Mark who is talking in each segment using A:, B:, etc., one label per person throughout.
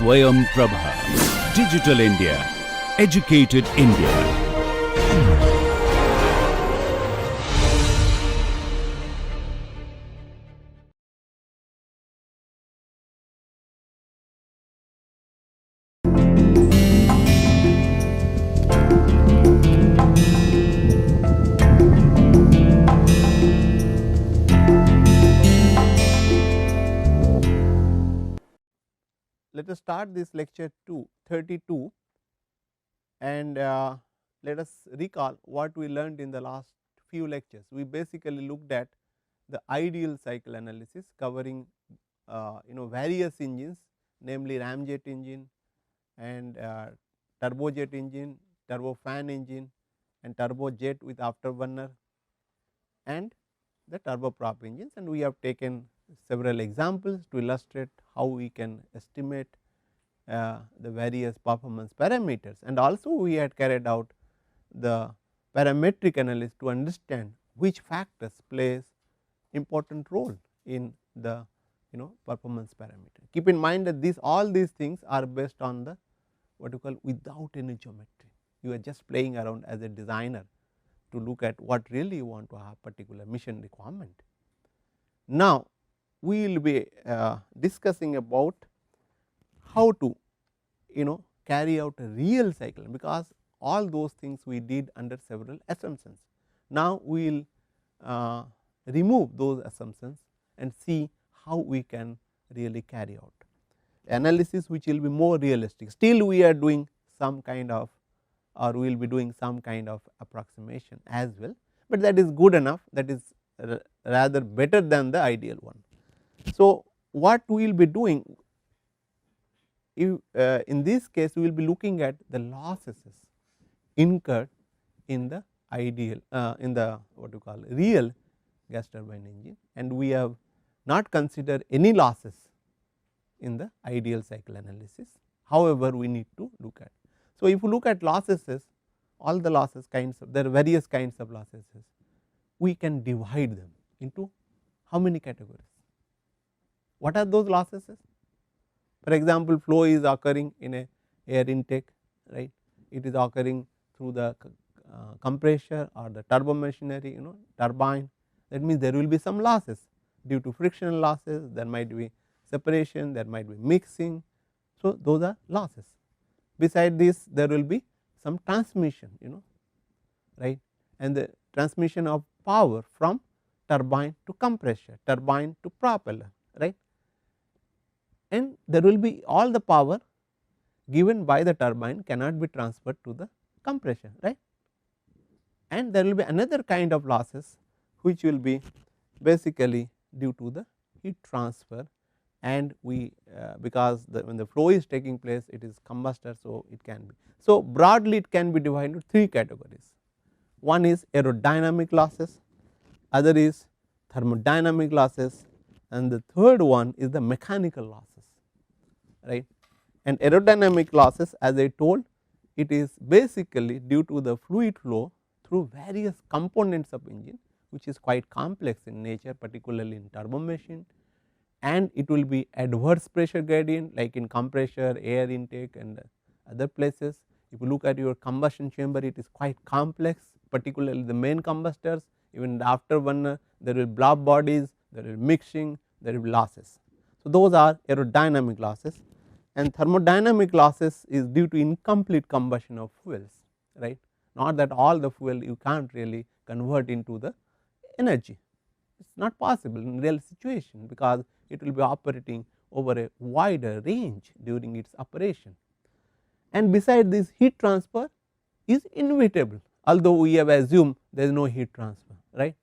A: Swayam Prabha. Digital India. Educated India.
B: Let us start this lecture 32 and let us recall what we learned in the last few lectures. We basically looked at the ideal cycle analysis covering various engines, namely ramjet engine and turbojet engine, turbofan engine and turbojet with afterburner and the turboprop engines, and we have taken several examples to illustrate how we can estimate the various performance parameters, and also we had carried out the parametric analysis to understand which factors plays important role in the performance parameter. Keep in mind that all these things are based on the what you call without any geometry. You are just playing around as a designer to look at what really you want to have particular mission requirement. Now, we will be discussing about how to carry out a real cycle, because all those things we did under several assumptions. Now, we will remove those assumptions and see how we can really carry out analysis which will be more realistic. Still we are doing some kind of, or we will be doing some kind of approximation as well, but that is good enough, that is rather better than the ideal one. So, what we will be doing in this case, we will be looking at the losses incurred in the ideal in the what you call real gas turbine engine, and we have not considered any losses in the ideal cycle analysis. However, we need to look at. So, if you look at losses, all the losses kinds of, there are various kinds of losses, we can divide them into how many categories? What are those losses? For example, flow is occurring in a air intake, right? It is occurring through the compressor or the turbo machinery, turbine. That means there will be some losses due to frictional losses, there might be separation, there might be mixing. So, those are losses. Beside this, there will be some transmission, right, and the transmission of power from turbine to compressor, turbine to propeller, right, and there will be all the power given by the turbine cannot be transferred to the compressor, right, and there will be another kind of losses which will be basically due to the heat transfer, and we because when the flow is taking place, it is combustor. So, it can be. So, broadly it can be divided into three categories. One is aerodynamic losses, other is thermodynamic losses, and the third one is the mechanical losses, right. And aerodynamic losses, as I told, it is basically due to the fluid flow through various components of engine, which is quite complex in nature, particularly in turbo machine, and it will be adverse pressure gradient like in compressor, air intake and other places. If you look at your combustion chamber, it is quite complex, particularly the main combustors, even the afterburner, there will be blob bodies, there will be mixing, there will be losses. So, those are aerodynamic losses, and thermodynamic losses is due to incomplete combustion of fuels, right. Not that all the fuel you can't really convert into the energy, it is not possible in real situation, because it will be operating over a wider range during its operation. And beside this, heat transfer is inevitable, although we have assumed there is no heat transfer, right.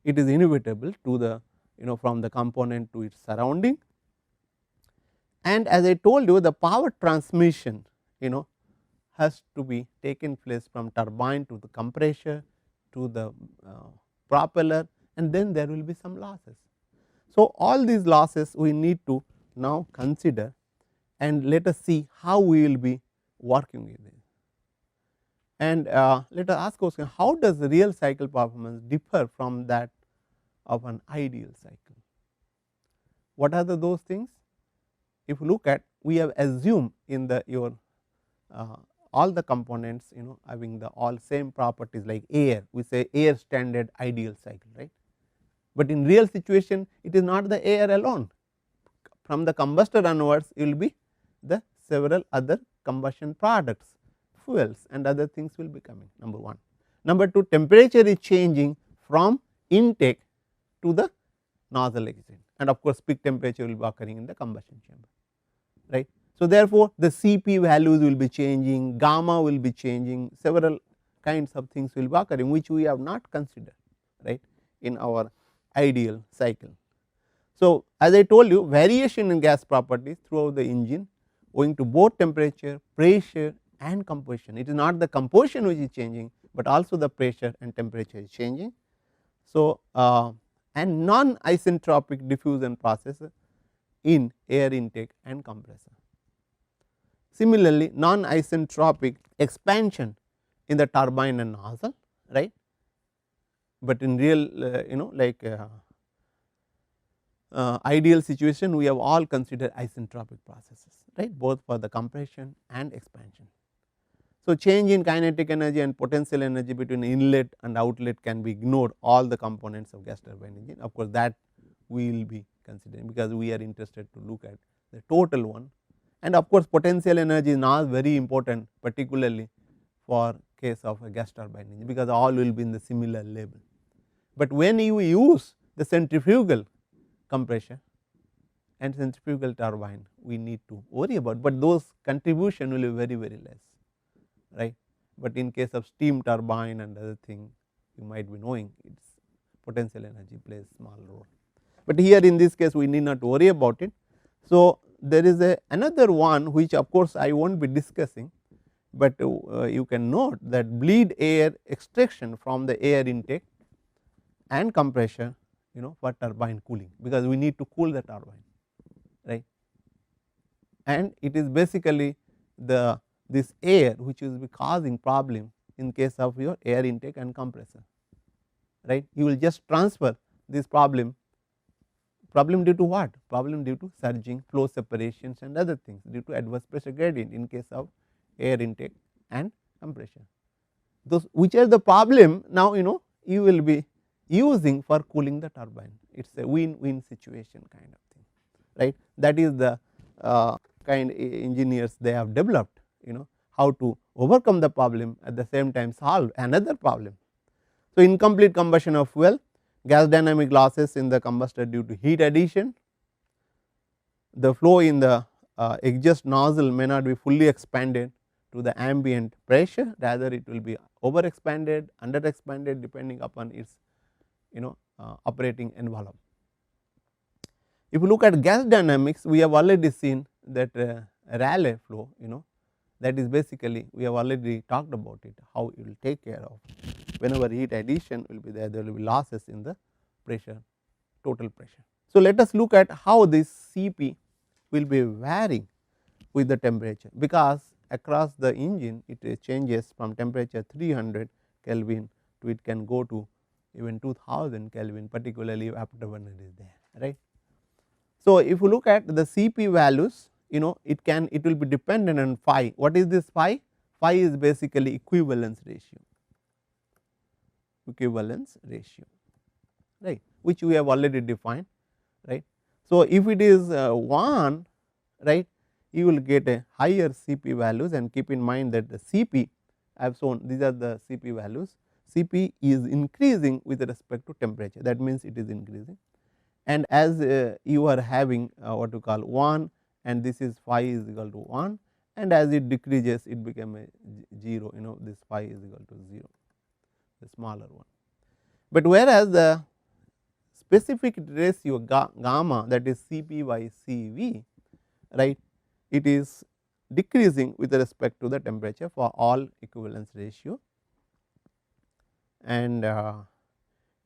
B: It is inevitable to the from the component to its surrounding, and as I told you, the power transmission has to be taken place from turbine to the compressor to the propeller, and then there will be some losses. So, all these losses we need to now consider, and let us see how we will be working with it. And let us ask question, how does the real cycle performance differ from that of an ideal cycle? What are those things? if you look at, we have assumed in the your all the components having the all same properties like air, we say air standard ideal cycle, right. But in real situation it is not the air alone, from the combustor onwards it will be the several other combustion products, fuels and other things will be coming, number 1. Number 2, temperature is changing from intake to the nozzle exit, and of course peak temperature will be occurring in the combustion chamber, right. So, therefore, the Cp values will be changing, gamma will be changing, several kinds of things will be occurring, which we have not considered, right, in our ideal cycle. So, as I told you, variation in gas properties throughout the engine owing to both temperature, pressure and composition. It is not the composition which is changing, but also the pressure and temperature is changing. So, and non isentropic diffusion process in air intake and compressor. Similarly, non isentropic expansion in the turbine and nozzle, right, but in real like ideal situation we have all considered isentropic processes, right, both for the compression and expansion. So, change in kinetic energy and potential energy between inlet and outlet can be ignored, all the components of gas turbine engine. Of course, that we will be considering, because we are interested to look at the total one, and of course, potential energy is now very important, particularly for case of a gas turbine engine, because all will be in the similar level. But when you use the centrifugal compression and centrifugal turbine, we need to worry about, but those contribution will be very less, right. But in case of steam turbine and other thing, you might be knowing its potential energy plays small role, but here in this case we need not worry about it. So, there is another one which of course I will not be discussing, but you can note that bleed air extraction from the air intake and compression for turbine cooling, because we need to cool the turbine, right, and it is basically the this air which will be causing problem in case of your air intake and compressor, right. You will just transfer this problem due to what? Problem due to surging, flow separations and other things, due to adverse pressure gradient in case of air intake and compression. Those which are the problem now you will be using for cooling the turbine, it is a win-win situation kind of thing, right. That is the kind engineers they have developed, how to overcome the problem, at the same time solve another problem. So, incomplete combustion of fuel, gas dynamic losses in the combustor due to heat addition, the flow in the exhaust nozzle may not be fully expanded to the ambient pressure, rather it will be over expanded, under expanded, depending upon its operating envelope. If you look at gas dynamics, we have already seen that Rayleigh flow, that is basically we have already talked about it, how it will take care of whenever heat addition will be there will be losses in the pressure, total pressure. So, let us look at how this Cp will be varying with the temperature, because across the engine it changes from temperature 300 Kelvin to it can go to even 2000 Kelvin, particularly if afterburner is there, right. So, if you look at the Cp values, it will be dependent on phi. What is this phi? Phi is basically equivalence ratio, right, which we have already defined, right. So, if it is 1, right, you will get a higher Cp values, and keep in mind that the Cp I have shown, these are the Cp values. Cp is increasing with respect to temperature, that means it is increasing, and as you are having what you call 1, and this is phi is equal to 1, and as it decreases it become a 0, this phi is equal to 0, the smaller one. But whereas the specific ratio gamma, that is Cp by Cv, right, it is decreasing with respect to the temperature for all equivalence ratio, and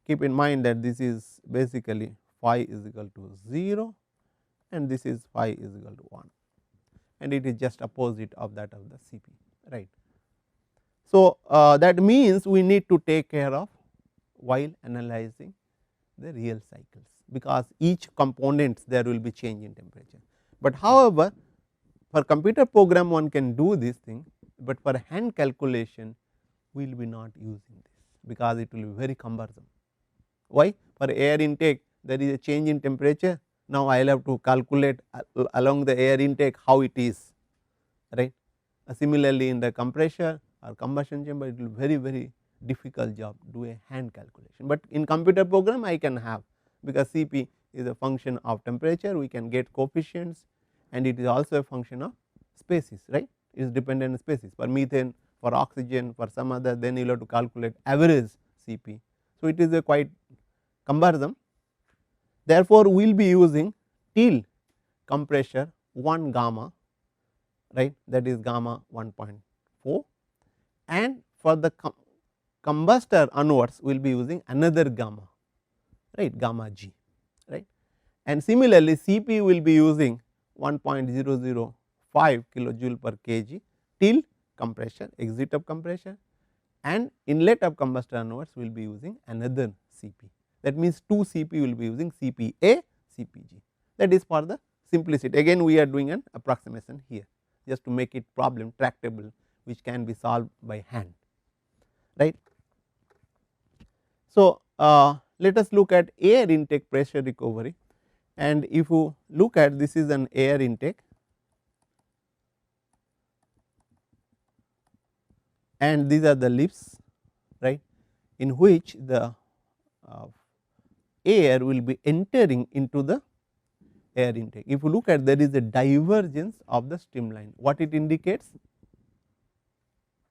B: keep in mind that this is basically phi is equal to 0 and this is phi is equal to 1, and it is just opposite of that of the Cp, right. So, that means we need to take care of while analyzing the real cycles, because each components there will be change in temperature. But however, for computer program one can do this thing, but for hand calculation we will be not using this, because it will be very cumbersome. Why? For air intake there is a change in temperature, now I will have to calculate along the air intake how it is, right. Similarly, in the compressor or combustion chamber it will be very difficult job do a hand calculation, but in computer program I can have, because Cp is a function of temperature, we can get coefficients, and it is also a function of species, right. It is dependent on species. For methane, for oxygen, for some other, then you will have to calculate average Cp. So, it is a quite cumbersome. Therefore, we will be using till compressor 1 gamma, right, that is gamma 1.4, and for the combustor onwards we will be using another gamma, right, gamma g, right. And similarly, Cp will be using 1.005 kilojoule per kg till compression, exit of compression, and inlet of combustor onwards we will be using another Cp. That means 2 Cp will be using Cpa, Cpg. That is for the simplicity. Again we are doing an approximation here, just to make it problem tractable, which can be solved by hand, right. So, let us look at air intake pressure recovery, and if you look at, this is an air intake, and these are the lifts, right, in which the air will be entering into the air intake. If you look at, there is a divergence of the streamline. What it indicates?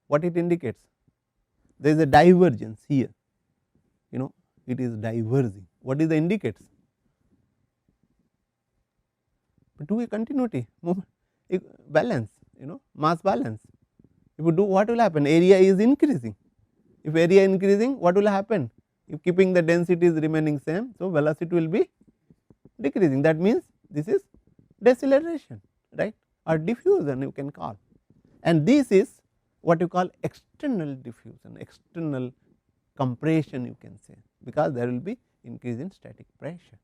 B: What it indicates? There is a divergence here, you know, it is diverging. What is the indicates? Do a continuity, movement, balance, you know, mass balance. If you do, what will happen? Area is increasing. If area increasing, what will happen? If keeping the density is remaining same, so velocity will be decreasing. That means this is deceleration, right, or diffusion you can call, and this is what you call external diffusion, external compression you can say, because there will be increase in static pressure,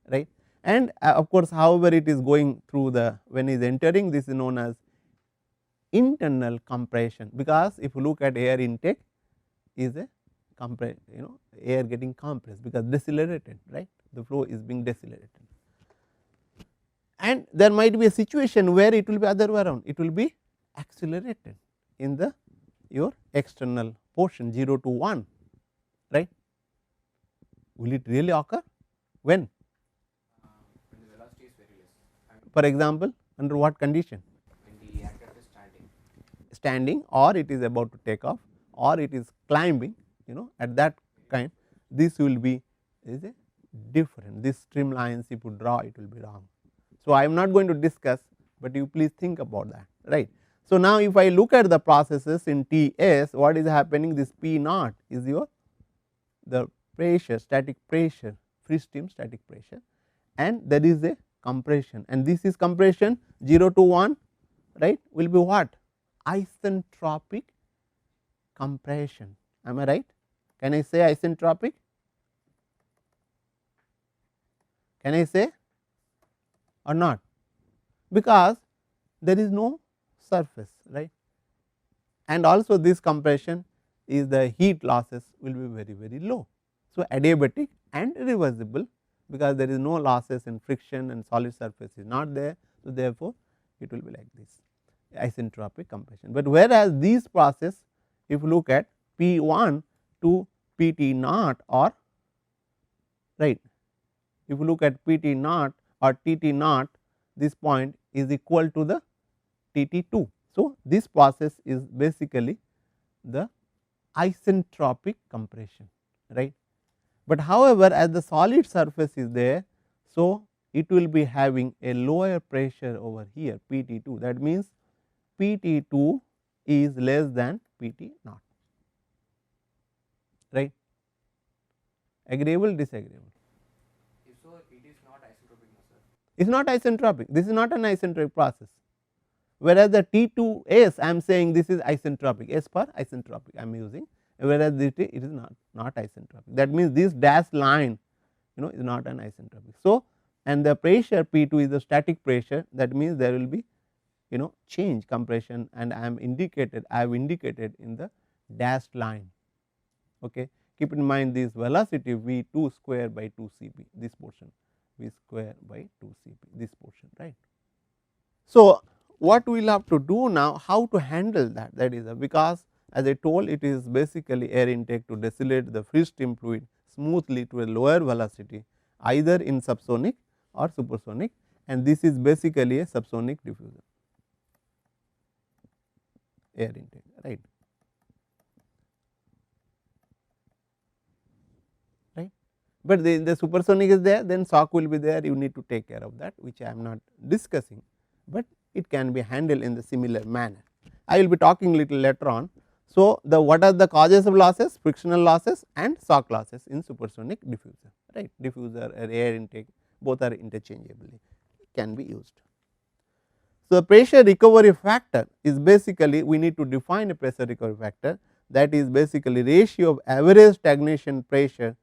B: right. And of course, however it is going through the, when it is entering, this is known as internal compression, because if you look at air intake is a compress, you know, air getting compressed because decelerated, right, the flow is being decelerated. And there might be a situation where it will be other way around, it will be accelerated in the your external portion 0 to 1, right. Will it really occur? When
C: the velocity is very less.
B: For example, under what condition?
C: When the aircraft is
B: Standing, or it is about to take off, or it is climbing, you know, at that kind, this will be is a different, this streamlines if you draw it will be wrong. So, I am not going to discuss, but you please think about that, right. So, now if I look at the processes in Ts, what is happening, this P naught is your the pressure, static pressure, free stream static pressure, and there is a compression, and this is compression 0 to 1, right, will be what? Isentropic compression. Am I right? Can I say isentropic? Can I say or not? Because there is no surface, right, and also this compression is the heat losses will be very low. So, adiabatic and reversible, because there is no losses in friction and solid surface is not there. So, therefore, it will be like this isentropic compression, but whereas these process, if you look at P1 to Pt naught, or right, if you look at Pt naught or Tt naught, this point is equal to the Tt2. So, this process is basically the isentropic compression, right. But however, as the solid surface is there, so it will be having a lower pressure over here Pt2, that means Pt2 is less than Pt naught, right. Agreeable, disagreeable?
C: If so, it is not isentropic, no sir.
B: It is not isentropic, this is not an isentropic process, whereas the T2s I am saying this is isentropic, S for isentropic I am using, whereas it is not isentropic. That means this dash line, you know, is not an isentropic. So, and the pressure P2 is the static pressure, that means there will be change compression, and I have indicated in the dashed line. Okay. Keep in mind this velocity V2 square by 2 Cp, this portion V square by 2 Cp, this portion, right. So, what we will have to do now, how to handle that, that is because as I told, it is basically air intake to distillate the free stream fluid smoothly to a lower velocity, either in subsonic or supersonic, and this is basically a subsonic diffusion air intake, right. But the supersonic is there, then shock will be there, you need to take care of that, which I am not discussing, but it can be handled in the similar manner. I will be talking little later on. So, the what are the causes of losses? Frictional losses and shock losses in supersonic diffuser, right. Diffuser or air intake, both are interchangeably can be used. So, the pressure recovery factor is basically, we need to define a pressure recovery factor, that is basically ratio of average stagnation pressure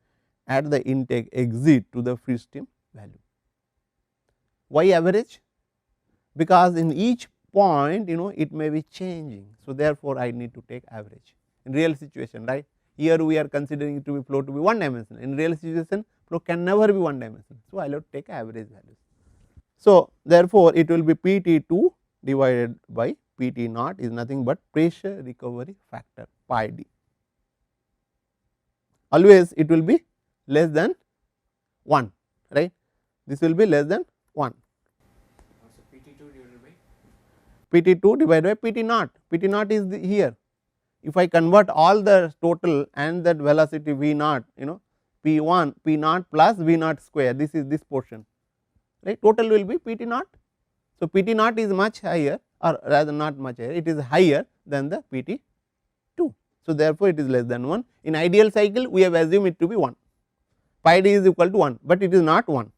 B: at the intake exit to the free stream value. Why average? Because in each point it may be changing. So, therefore, I need to take average in real situation, right. Here we are considering it to be flow to be one dimensional, in real situation flow can never be one dimensional. So, I will take average values. So, therefore, it will be PT2 divided by PT naught is nothing but pressure recovery factor pi d. Always it will be less than 1, right. This will be less than 1.
C: So PT2 divided by
B: PT2 divided by PT naught. PT naught is here. If I convert all the total and that velocity V naught, P1 P naught plus V naught square, this is this portion, right. Total will be PT naught. So, PT naught is much higher, or rather not much higher, it is higher than the PT2. So, therefore, it is less than 1. In ideal cycle, we have assumed it to be 1. Pi d is equal to 1, but it is not 1,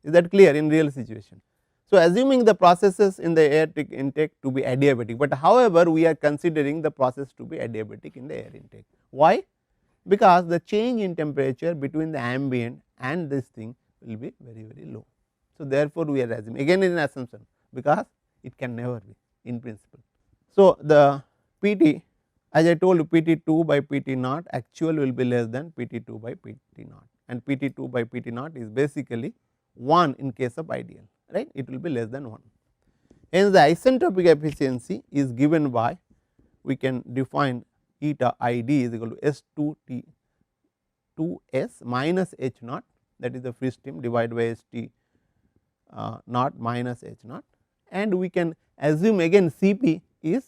B: is that clear in real situation. So, assuming the processes in the air intake to be adiabatic, but however, we are considering the process to be adiabatic in the air intake. Why? Because the change in temperature between the ambient and this thing will be very low. So, therefore, we are assuming again in assumption, because it can never be in principle. So, the PT, as I told you, PT2 by PT naught actual will be less than PT2 by PT naught, and PT2 by PT naught is basically 1 in case of ideal, right, it will be less than 1. Hence, the isentropic efficiency is given by, we can define eta id is equal to S2 T 2 S minus H naught, that is the free stream, divided by S T naught minus H naught, and we can assume again Cp is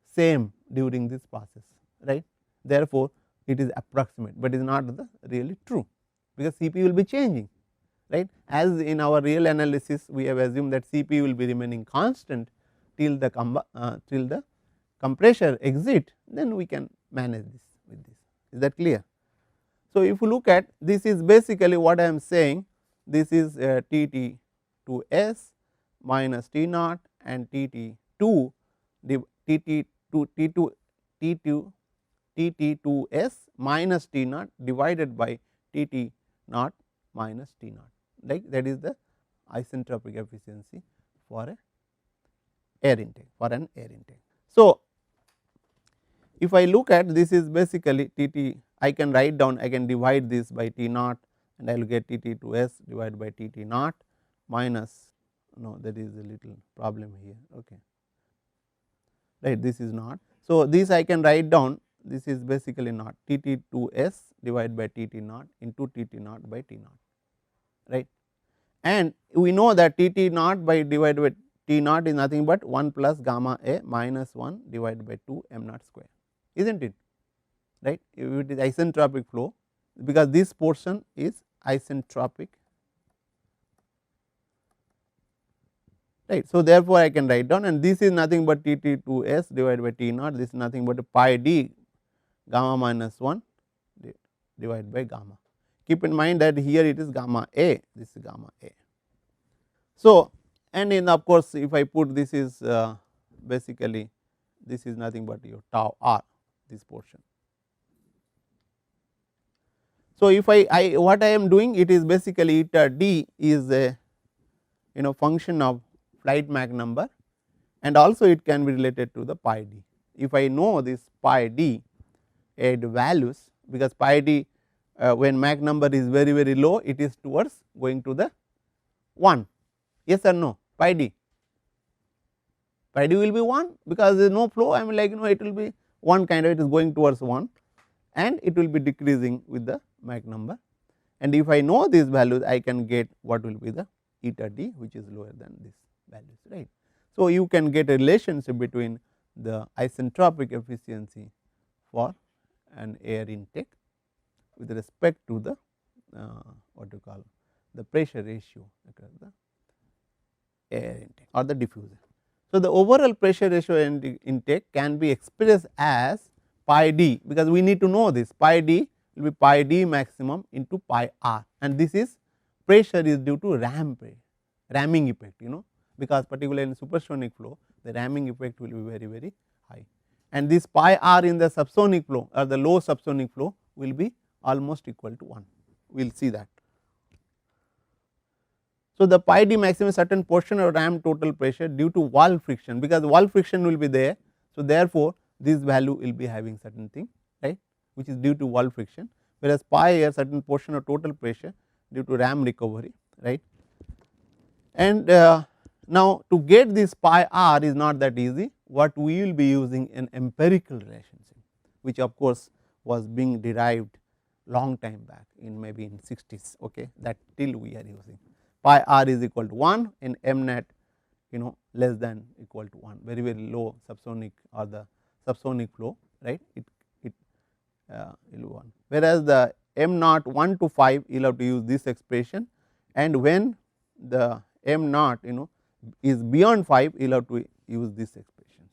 B: same during this process, right. Therefore, it is approximate, but is not the really true, because Cp will be changing, right. As in our real analysis, we have assumed that Cp will be remaining constant till the compressor exit, then we can manage this with this. Is that clear? So, if you look at this, is basically what I am saying, this is Tt to S minus T naught and Tt2 Tt2 T2 T2 Tt2 S minus T naught divided by Tt naught minus T naught, like that is the isentropic efficiency for a air intake, for an air intake. So, if I look at this is basically Tt, I can write down, I can divide this by T naught and I will get Tt2 S divided by Tt naught minus, no, there is a little problem here, okay, right, this is not. So, this I can write down, this is basically not Tt2 S divided by Tt naught into Tt naught by T naught, right, and we know that Tt naught by divided by T naught is nothing but 1 plus gamma A minus 1 divided by 2 m naught square, is not it, right. If it is isentropic flow, because this portion is isentropic, right. So, therefore, I can write down, and this is nothing but Tt2 S divided by T naught, this is nothing but pi d gamma minus 1 divided by gamma. Keep in mind that here it is gamma A, this is gamma A. So, and in of course, if I put this is basically this is nothing but your tau r, this portion. So, if I what I am doing, it is basically eta d is a function of flight Mach number, and also it can be related to the pi d. If I know this pi d at values, because pi d when Mach number is very low, it is towards going to the 1, yes or no, pi d will be 1, because there is no flow, I am like it will be 1 kind of, it is going towards 1, and it will be decreasing with the Mach number, and if I know these values, I can get what will be the eta d, which is lower than this values, right. So, you can get a relationship between the isentropic efficiency for an air intake with respect to the what you call the pressure ratio across the air intake or the diffuser. So, the overall pressure ratio intake can be expressed as pi d, because we need to know this pi d will be pi d maximum into pi r, and this is pressure is due to ramming effect, because particularly in supersonic flow the ramming effect will be very high, and this pi r in the subsonic flow or the low subsonic flow will be almost equal to 1, we will see that. So, the pi d maximum is certain portion of ram total pressure due to wall friction, because wall friction will be there. So, therefore, this value will be having certain thing, right, which is due to wall friction, whereas pi here certain portion of total pressure due to ram recovery, right. And now, to get this pi r is not that easy, what we will be using an empirical relationship, which of course was being derived long time back in maybe in 60s, okay, that till we are using. Pi r is equal to 1 and m net less than equal to 1, very low subsonic or the subsonic flow, right, it will be 1, whereas the m naught 1 to 5 you will have to use this expression, and when the m naught is beyond 5 you will have to use these expressions,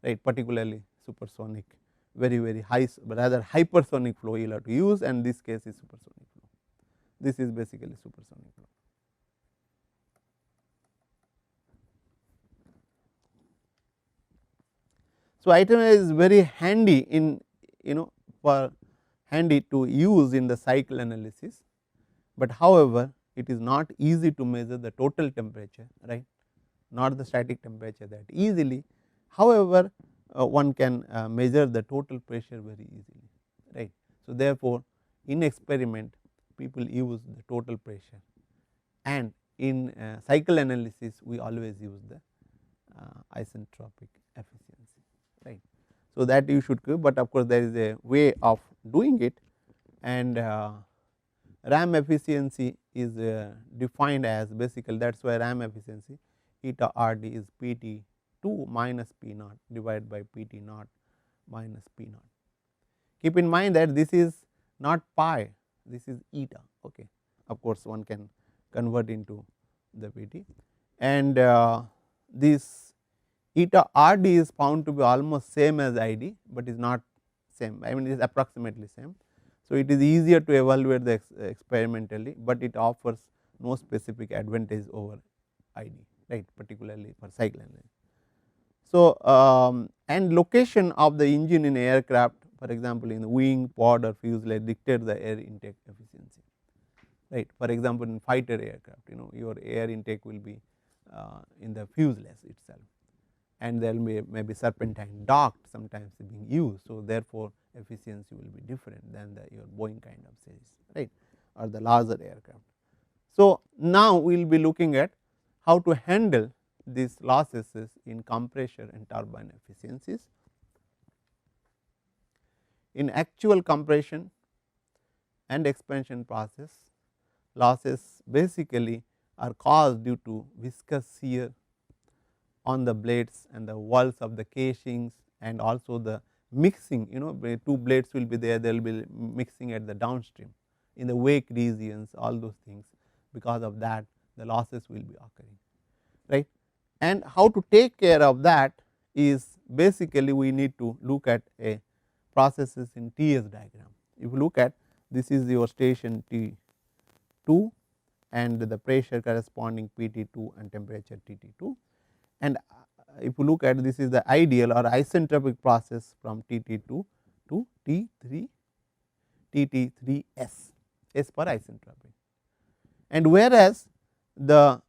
B: right, particularly supersonic very high, rather hypersonic flow you will have to use, and this case is supersonic flow, this is basically supersonic flow. So, item is very handy in for handy to use in the cycle analysis, but however, it is not easy to measure the total temperature, right, not the static temperature that easily. However, one can measure the total pressure very easily, right. So, therefore, in experiment people use the total pressure, and in cycle analysis we always use the isentropic efficiency, right. So, that you should give, but of course, there is a way of doing it, and ram efficiency is defined as basically, that is why ram efficiency eta r d is P t 2 minus P naught divided by P t naught minus P naught. Keep in mind that this is not pi, this is eta, okay. Of course, one can convert into the P t, and this eta r d is found to be almost same as I d, but is not same, I mean it is approximately same. So, it is easier to evaluate the experimentally, but it offers no specific advantage over I d, right, particularly for cycle analysis. So, and location of the engine in aircraft, for example, in the wing, pod or fuselage dictate the air intake efficiency, right. For example, in fighter aircraft your air intake will be in the fuselage itself, and there will be maybe serpentine duct sometimes being used. So, therefore, efficiency will be different than the your Boeing kind of series, right, or the larger aircraft. So, now we will be looking at how to handle these losses in compressor and turbine efficiencies. In actual compression and expansion process, losses basically are caused due to viscous shear on the blades and the walls of the casings, and also the mixing, two blades will be there will be mixing at the downstream in the wake regions, all those things, because of that the losses will be occurring, right. And how to take care of that is basically we need to look at a processes in TS diagram. If you look at, this is your station T2 and the pressure corresponding PT2 and temperature TT2, and if you look at, this is the ideal or isentropic process from TT2 to T3 Tt3 S, S for isentropic, and whereas the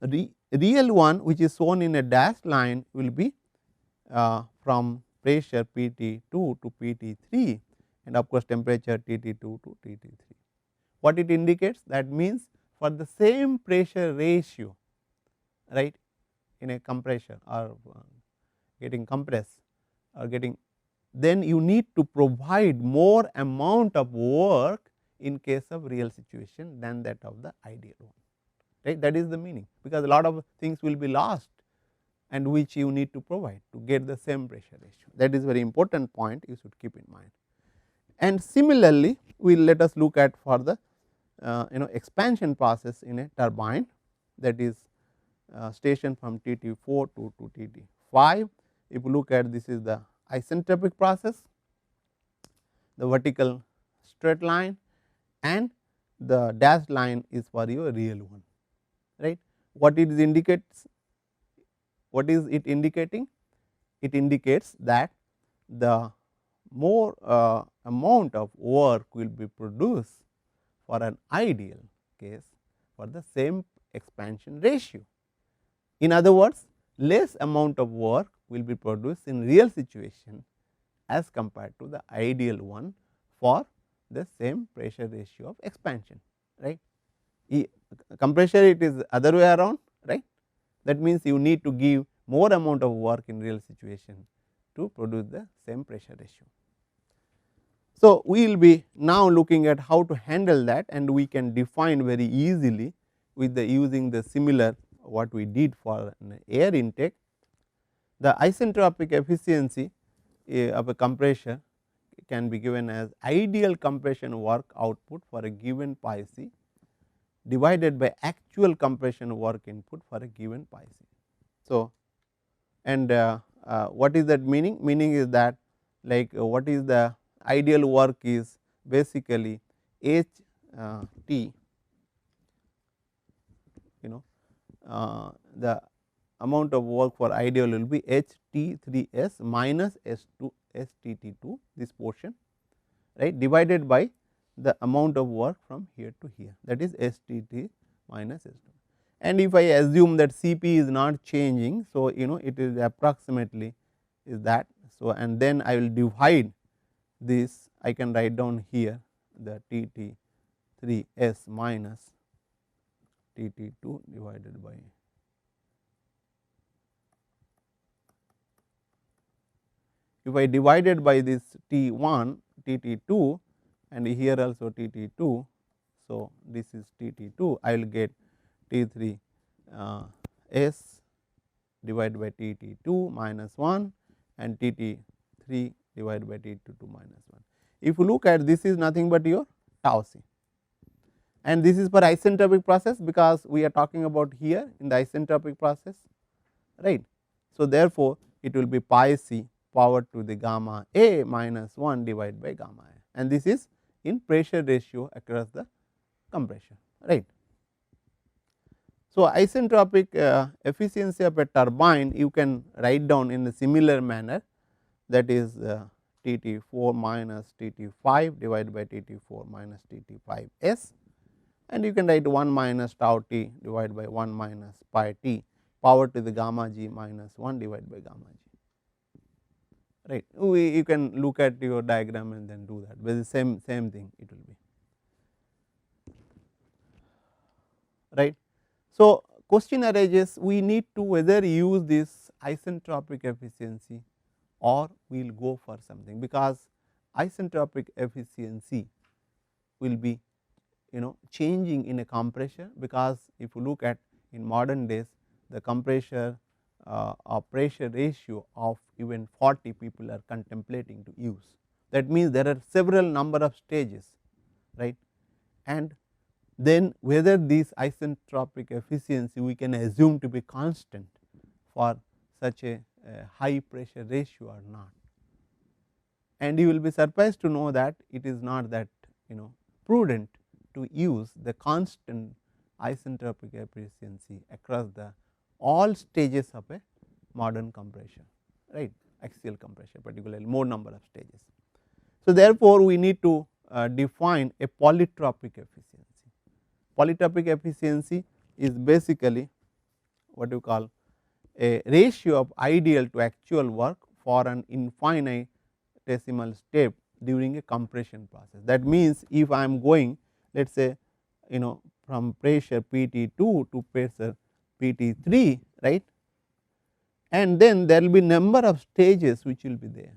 B: real one which is shown in a dashed line will be from pressure Pt2 to Pt3 and of course, temperature Tt2 to Tt3. What it indicates? That means for the same pressure ratio, right, in a compression or getting compressed or getting, then you need to provide more amount of work in case of real situation than that of the ideal one, right. That is the meaning, because a lot of things will be lost and which you need to provide to get the same pressure ratio. That is very important point, you should keep in mind. And similarly, we will let us look at for the expansion process in a turbine, that is station from Tt4 to Tt5. If you look at, this is the isentropic process, the vertical straight line, and the dashed line is for your real one, right. What it indicates? What is it indicating? It indicates that the more amount of work will be produced for an ideal case for the same expansion ratio. In other words, less amount of work will be produced in real situation as compared to the ideal one for the same pressure ratio of expansion, right. Compression, it is other way around, right. That means, you need to give more amount of work in real situation to produce the same pressure ratio. So, we will be now looking at how to handle that, and we can define very easily with the using the similar what we did for an air intake. The isentropic efficiency of a compressor can be given as ideal compression work output for a given pi c divided by actual compression work input for a given pi c. So, and what is that meaning? Meaning is that, like what is the ideal work is basically H T, the amount of work for ideal will be H T3 S minus S2 S Tt2, this portion, right, divided by the amount of work from here to here, that is S Tt minus S2. And if I assume that Cp is not changing, so it is approximately is that. So, and then I will divide this, I can write down here the Tt3 S minus Tt2 divided by, if I divided by this T1 Tt2 and here also Tt2. So, this is Tt2, I will get T3 S divided by Tt2 minus 1 and Tt3 divided by Tt2 minus 1. If you look at, this is nothing but your tau c, and this is for isentropic process, because we are talking about here in the isentropic process, right. So, therefore, it will be pi c power to the gamma a minus 1 divided by gamma a, and this is in pressure ratio across the compression, right. So, isentropic efficiency of a turbine you can write down in a similar manner, that is Tt4 minus Tt5 divided by Tt4 minus Tt5 S, and you can write 1 minus tau t divided by 1 minus pi t power to the gamma g minus 1 divided by gamma g, right. You can look at your diagram and then do that, but the same thing it will be, right. So, question arises, we need to whether use this isentropic efficiency or we will go for something, because isentropic efficiency will be changing in a compressor, because if you look at in modern days the compressor or pressure ratio of even 40 people are contemplating to use. That means, there are several number of stages, right, and then whether this isentropic efficiency we can assume to be constant for such a high pressure ratio or not. And you will be surprised to know that it is not that prudent to use the constant isentropic efficiency across the all stages of a modern compression, right, axial compression particularly more number of stages. So, therefore, we need to define a polytropic efficiency. Polytropic efficiency is basically what you call a ratio of ideal to actual work for an infinitesimal step during a compression process. That means, if I am going, let us say, from pressure PT2 to pressure PT3, right, and then there will be number of stages which will be there,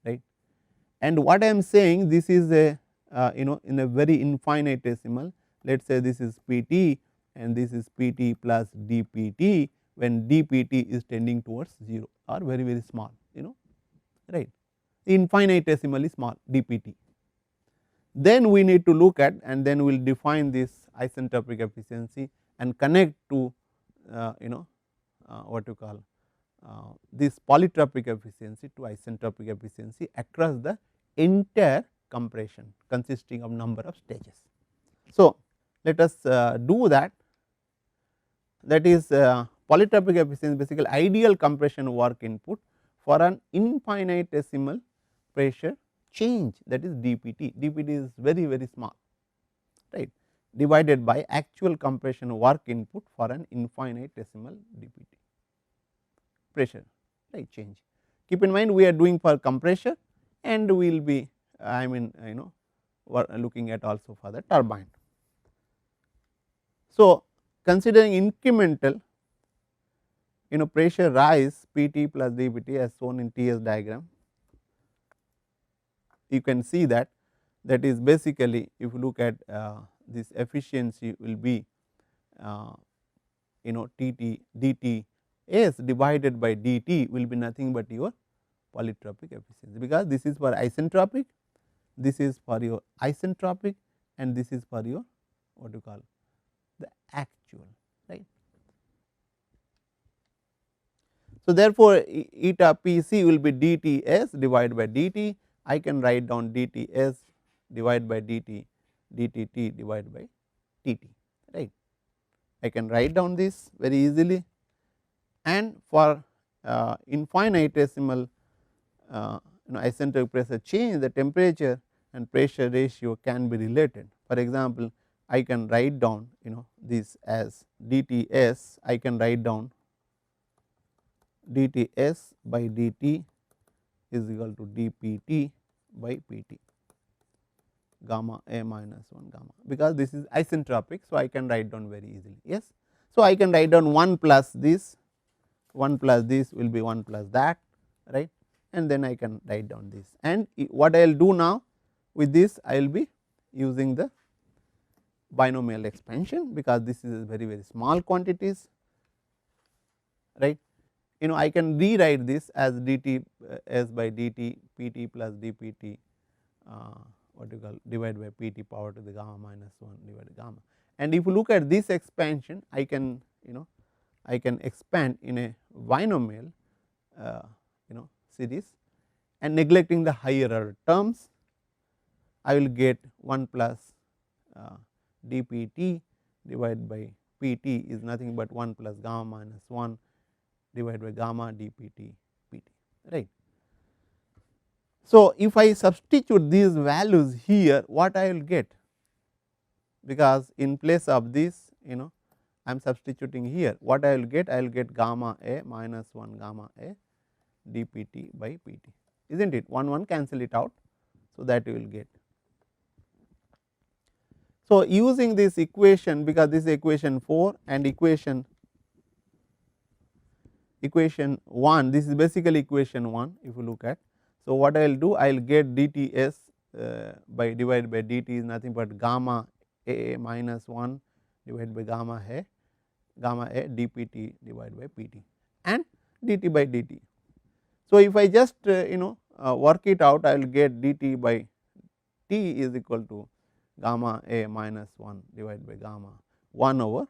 B: right. And what I am saying, this is a in a very infinitesimal, let us say this is PT and this is PT plus dPt, when dPt is tending towards 0 or very small, right, infinitesimally small dPt. Then we need to look at, and then we will define this isentropic efficiency and connect to what you call this polytropic efficiency to isentropic efficiency across the entire compression consisting of number of stages. So, let us do that. That is polytropic efficiency, basically ideal compression work input for an infinitesimal pressure change, that is dPt. dPt is very small, right, divided by actual compression work input for an infinitesimal dPt pressure, right, change. Keep in mind, we are doing for compressor, and we will be looking at also for the turbine. So, considering incremental pressure rise Pt plus dPt as shown in T S diagram, you can see that is basically, if you look at this efficiency will be Tt dt S divided by dt will be nothing but your polytropic efficiency, because this is for isentropic, this is for your isentropic, and this is for your what you call the actual, right. So, therefore, eta Pc will be dTs divided by dt. I can write down dTs divided by dt, dTt divided by Tt, right. I can write down this very easily, and for infinitesimal isentropic pressure change, the temperature and pressure ratio can be related. For example, I can write down this as dTs, I can write down dTs by dt is equal to dPt by Pt gamma A minus 1 gamma, because this is isentropic. So, I can write down very easily, yes. So, I can write down 1 plus this, 1 plus this will be 1 plus that, right, and then I can write down this. And what I will do now with this, I will be using the binomial expansion, because this is very small quantities, right. I can rewrite this as dt s by dt Pt plus dPt what you call divided by Pt power to the gamma minus 1 divided by gamma. And if you look at this expansion, I can I can expand in a binomial series, and neglecting the higher order terms, I will get 1 plus dPt divided by Pt is nothing but 1 plus gamma minus 1 divided by gamma dPt Pt, right. So, if I substitute these values here, what I will get, because in place of this I am substituting here, what I will get? I will get gamma A minus 1 gamma A dPt by Pt, is not it? 1 cancel it out. So, that you will get. So, using this equation, because this is equation 4 and equation 1, this is basically equation 1 if you look at. So, what I will do? I will get dTs by divided by dt is nothing but gamma A minus 1 divided by gamma A dPt divided by Pt and dt by dt. So, if I just work it out, I will get dt by t is equal to gamma A minus 1 divided by gamma 1 over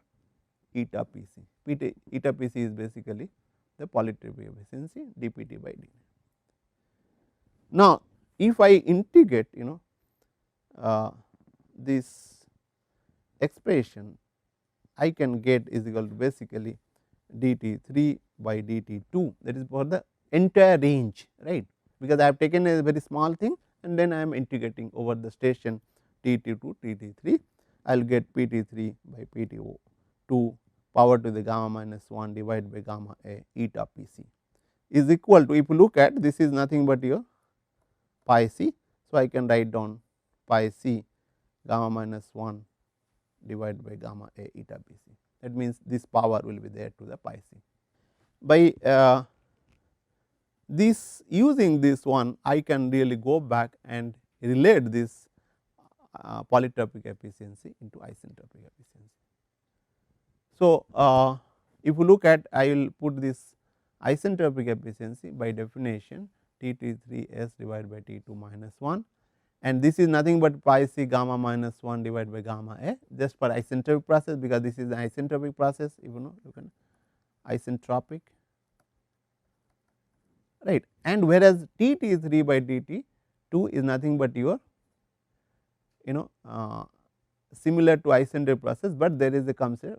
B: eta Pc. Eta Pc is basically the polytropic efficiency dPt by dt. Now, if I integrate this expression, I can get is equal to basically dt3 by dt2, that is for the entire range, right, because I have taken a very small thing and then I am integrating over the station T2 to T3, I will get PT3 by PTO 2 power to the gamma minus 1 divided by gamma A eta Pc is equal to, if you look at, this is nothing but your pi c. So, I can write down pi c gamma minus 1 divided by gamma A eta Pc, that means this power will be there to the pi c. By this using this one, I can really go back and relate this polytropic efficiency into isentropic efficiency. So, if you look at, I will put this isentropic efficiency by definition T3 S divided by T2 minus 1, and this is nothing but pi c gamma minus 1 divided by gamma A, just for isentropic process, because this is an isentropic process, you can isentropic, right, and whereas Tt3 by Tt2 is nothing but your similar to isentropic process, but there is a comes a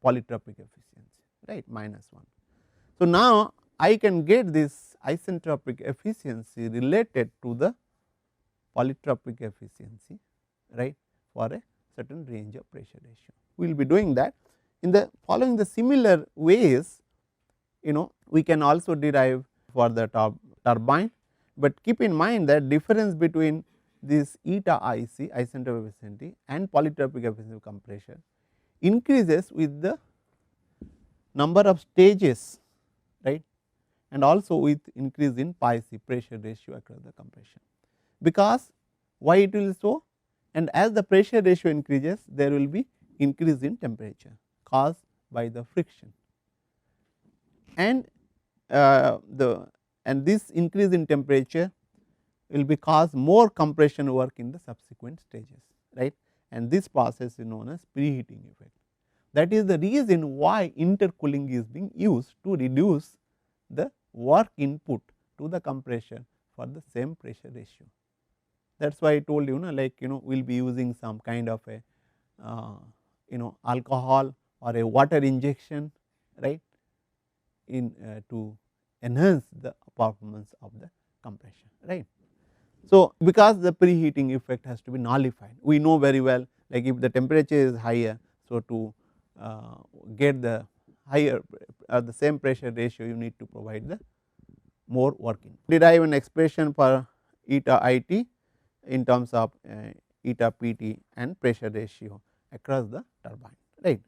B: polytropic efficiency, right, minus 1. So, now I can get this isentropic efficiency related to the polytropic efficiency, right, for a certain range of pressure ratio. We will be doing that in the following the similar ways. We can also derive for the turbine, but keep in mind that difference between this eta IC isentropic efficiency and polytropic efficiency of compression increases with the number of stages, right, and also with increase in pi c pressure ratio across the compression. Because why it will so, and as the pressure ratio increases, there will be increase in temperature caused by the friction, and this increase in temperature will be cause more compression work in the subsequent stages, right, and this process is known as preheating effect. That is the reason why intercooling is being used to reduce the work input to the compressor for the same pressure ratio. That is why I told you, like we will be using some kind of a alcohol or a water injection, right, in to enhance the performance of the compression, right. So, because the preheating effect has to be nullified, we know very well, like if the temperature is higher, so to get the higher the same pressure ratio, you need to provide the more working. Derive an expression for eta IT in terms of eta PT and pressure ratio across the turbine, right.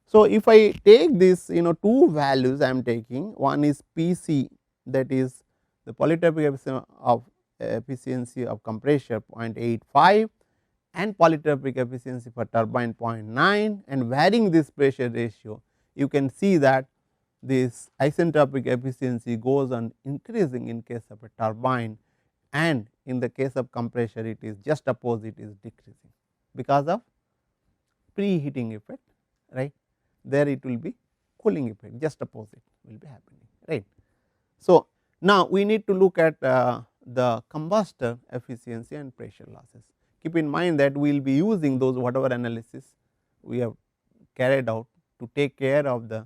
B: So, if I take this two values I am taking, one is Pc, that is the polytropic efficiency of compressor 0.85 and polytropic efficiency for turbine 0.9, and varying this pressure ratio, you can see that this isentropic efficiency goes on increasing in case of a turbine, and in the case of compressor it is just opposite, is decreasing because of preheating effect, right. There it will be cooling effect, just opposite will be happening, right. So, now we need to look at the combustor efficiency and pressure losses. Keep in mind that we will be using those whatever analysis we have carried out to take care of the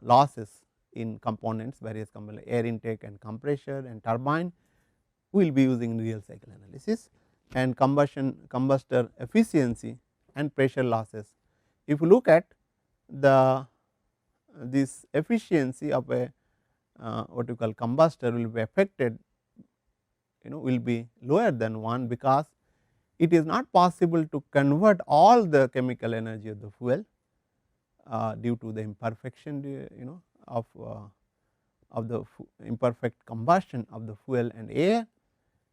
B: losses in components, various components, air intake and compressor and turbine. We will be using real cycle analysis, and combustor efficiency and pressure losses. If you look at this efficiency of a what you call combustor will be affected, will be lower than 1, because it is not possible to convert all the chemical energy of the fuel due to the imperfection of the imperfect combustion of the fuel and air,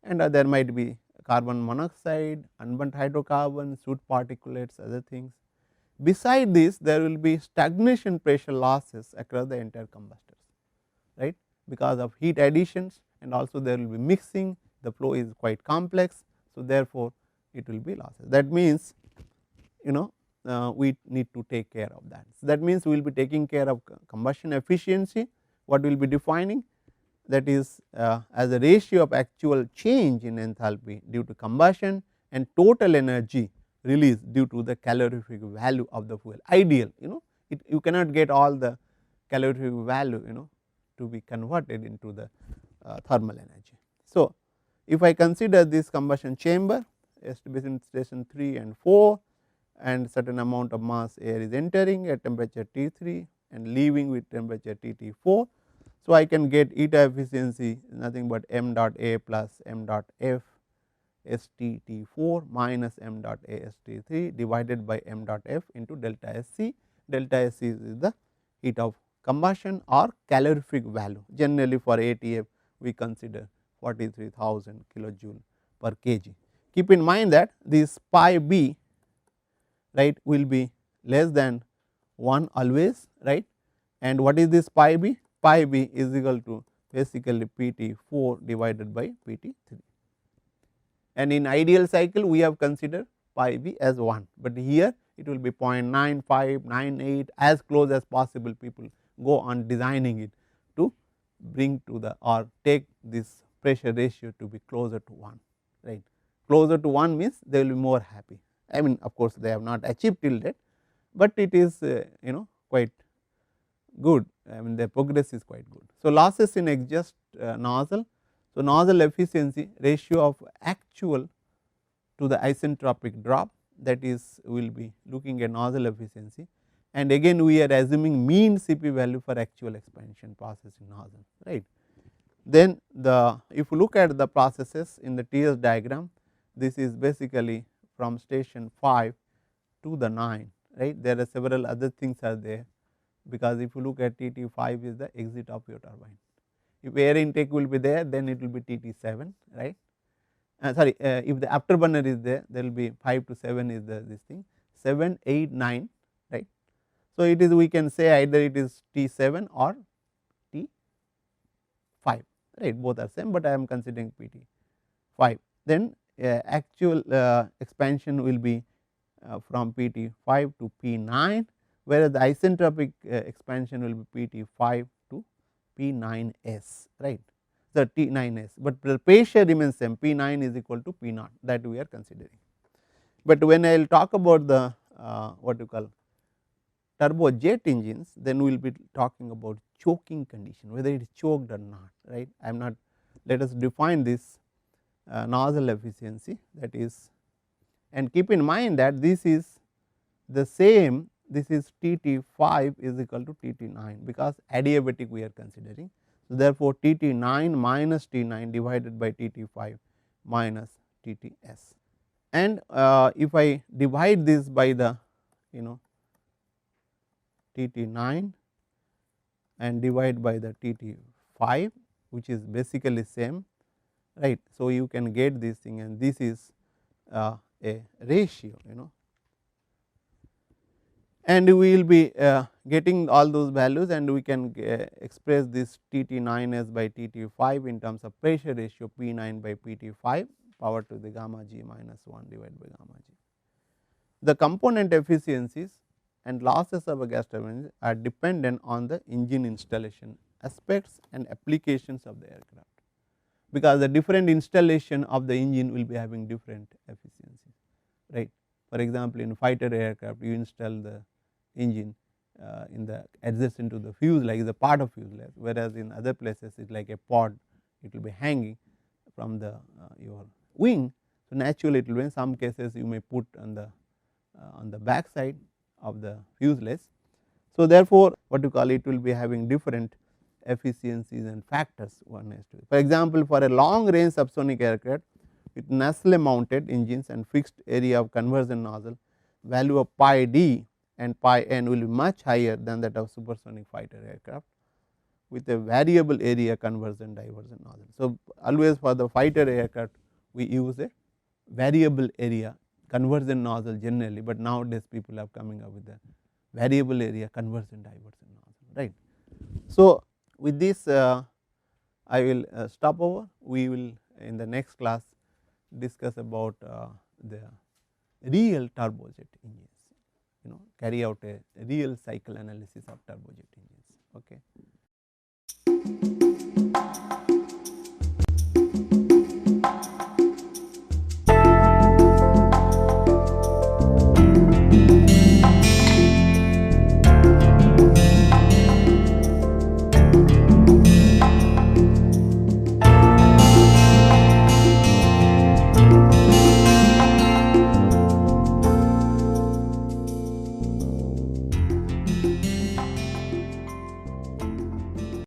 B: and there might be carbon monoxide, unburnt hydrocarbon, soot particulates, other things. Beside this, there will be stagnation pressure losses across the entire combustors, right, because of heat additions, and also there will be mixing, the flow is quite complex. So, therefore, it will be losses. That means we need to take care of that. So, that means we will be taking care of combustion efficiency. What we will be defining, that is as a ratio of actual change in enthalpy due to combustion and total energy released due to the calorific value of the fuel. Ideal, you cannot get all the calorific value to be converted into the thermal energy. So, if I consider this combustion chamber between station 3 and 4 and certain amount of mass air is entering at temperature T3 and leaving with temperature T4. So, I can get eta efficiency nothing but m dot A plus m dot F STT4 minus m dot A ST3 divided by m dot F into delta SC. Delta SC is the heat of combustion or calorific value. Generally for ATF we consider 43,000 kilojoule per kg. Keep in mind that this pi b, right, will be less than 1 always, right, and what is this pi b? Pi b is equal to basically PT4 divided by PT3, and in ideal cycle we have considered pi b as 1, but here it will be 0.95, 98 as close as possible. People go on designing it to bring to the or take this pressure ratio to be closer to 1, right. Closer to 1 means they will be more happy. I mean, of course, they have not achieved till that, but it is quite good. I mean, the progress is quite good. So, losses in exhaust nozzle. So, nozzle efficiency ratio of actual to the isentropic drop, that is we will be looking at nozzle efficiency, and again we are assuming mean Cp value for actual expansion process in nozzle, right. Then the if you look at the processes in the TS diagram, this is basically from station 5 to the 9, right. There are several other things are there, because if you look at TT5 is the exit of your turbine. If air intake will be there, then it will be TT7, right. Sorry, if the afterburner is there, there will be 5 to 7 is the this thing, 7, 8, 9, right. So, it is we can say either it is T7 or T5, right, both are same, but I am considering PT5. Then actual expansion will be from PT5 to P9, whereas the isentropic expansion will be PT5 to P9S, right. The T9S, but the pressure remains same, P9 is equal to P0, that we are considering. But when I will talk about the what you call turbojet engines, then we will be talking about choking condition, whether it is choked or not, right. I am not, let us define this nozzle efficiency, that is, and keep in mind that this is the same, this is TT5 is equal to TT9, because adiabatic we are considering. So, therefore, TT9 minus T9 divided by TT5 minus TTS, and if I divide this by the TT9 and divide by the TT5, which is basically same, right. So, you can get this thing, and this is a ratio, and we will be getting all those values, and we can express this TT9s by TT5 in terms of pressure ratio P9 by PT5 power to the gamma g minus 1 divided by gamma g. The component efficiencies and losses of a gas turbine are dependent on the engine installation aspects and applications of the aircraft, because the different installation of the engine will be having different efficiencies, right. For example, in fighter aircraft you install the engine in the adjacent to the fuselage, is a part of fuselage, whereas in other places it is like a pod, it will be hanging from the your wing. So, naturally it will be, in some cases you may put on the back side of the fuselage. So, therefore, what you call it will be having different efficiencies and factors one has to. For example, for a long range subsonic aircraft with nacelle mounted engines and fixed area of conversion nozzle, value of pi d and pi n will be much higher than that of supersonic fighter aircraft with a variable area conversion diversion nozzle. So, always for the fighter aircraft we use a variable area conversion nozzle generally, but nowadays people are coming up with the variable area conversion diversion nozzle, right. So, with this I will stop over. We will in the next class discuss about the real turbojet engines, carry out a real cycle analysis of turbojet engines. Okay.